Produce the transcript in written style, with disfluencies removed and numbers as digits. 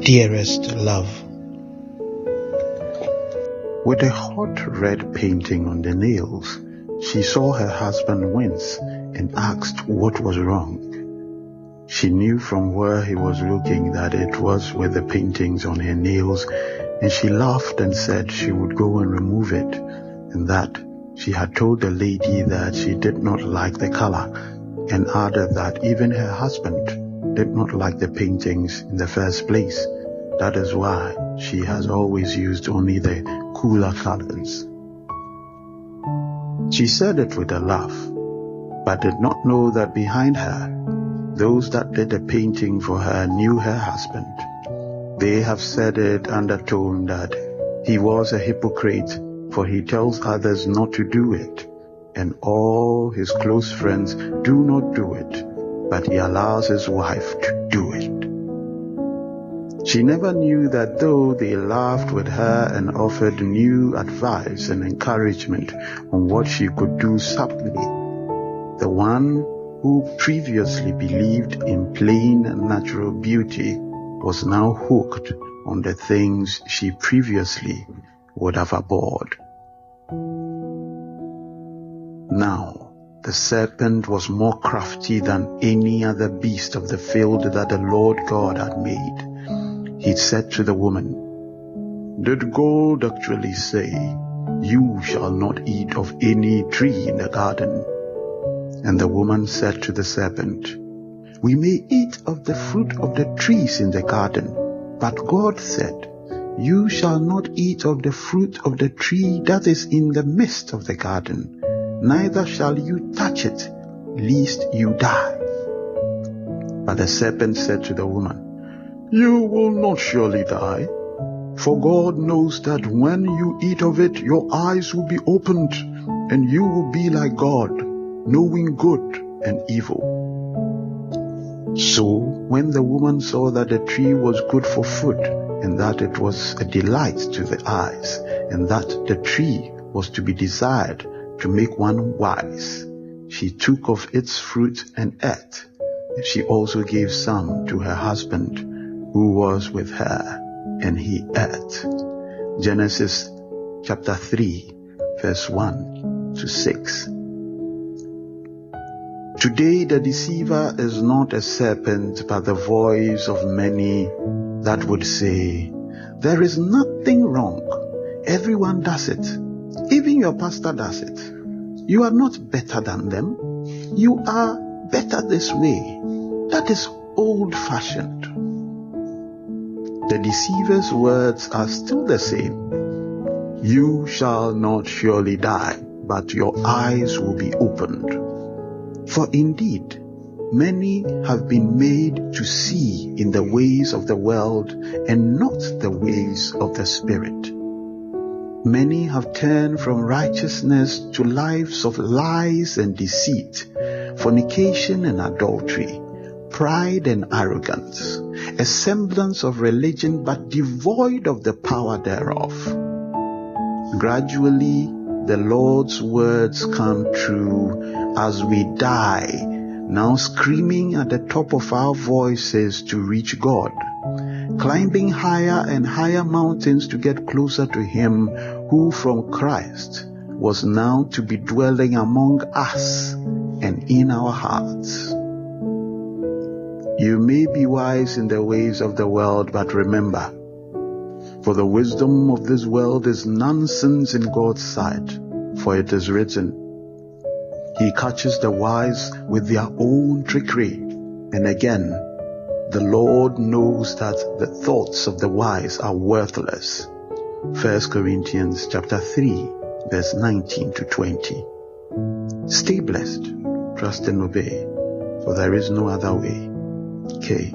Dearest love. With a hot red painting on the nails, she saw her husband wince and asked what was wrong. She knew from where he was looking that it was with the paintings on her nails, and she laughed and said she would go and remove it, and that she had told the lady that she did not like the color, and added that even her husband did not like the paintings in the first place. That is why she has always used only the cooler colors. She said it with a laugh, but did not know that behind her, those that did the painting for her knew her husband. They have said it undertone that he was a hypocrite, for he tells others not to do it, and all his close friends do not do it, but he allows his wife to do it. She never knew that though they laughed with her and offered new advice and encouragement on what she could do subtly, the one who previously believed in plain and natural beauty was now hooked on the things she previously would have abhorred. Now, the serpent was more crafty than any other beast of the field that the Lord God had made. He said to the woman, "Did God actually say, 'You shall not eat of any tree in the garden'?" And the woman said to the serpent, "We may eat of the fruit of the trees in the garden, but God said, 'You shall not eat of the fruit of the tree that is in the midst of the garden, neither shall you touch it, lest you die.' But the serpent said to the woman, 'You will not surely die, for God knows that when you eat of it, your eyes will be opened, and you will be like God, knowing good and evil.' So when the woman saw that the tree was good for food, and that it was a delight to the eyes, and that the tree was to be desired to make one wise, she took of its fruit and ate, and she also gave some to her husband, who was with her, and he ate." Genesis chapter 3, verse 1 to 6. Today the deceiver is not a serpent, but the voice of many that would say, "There is nothing wrong. Everyone does it. Even your pastor does it. You are not better than them. You are better this way. That is old-fashioned." The deceiver's words are still the same. "You shall not surely die, but your eyes will be opened." For indeed, many have been made to see in the ways of the world and not the ways of the Spirit. Many have turned from righteousness to lives of lies and deceit, fornication and adultery, pride and arrogance, a semblance of religion but devoid of the power thereof. Gradually, the Lord's words come true as we die, now screaming at the top of our voices to reach God, climbing higher and higher mountains to get closer to Him who from Christ was now to be dwelling among us and in our hearts. You may be wise in the ways of the world, but remember, for the wisdom of this world is nonsense in God's sight, for it is written, "He catches the wise with their own trickery." And again, the Lord knows that the thoughts of the wise are worthless. 1 Corinthians chapter 3, verse 19 to 20. Stay blessed, trust and obey, for there is no other way. K.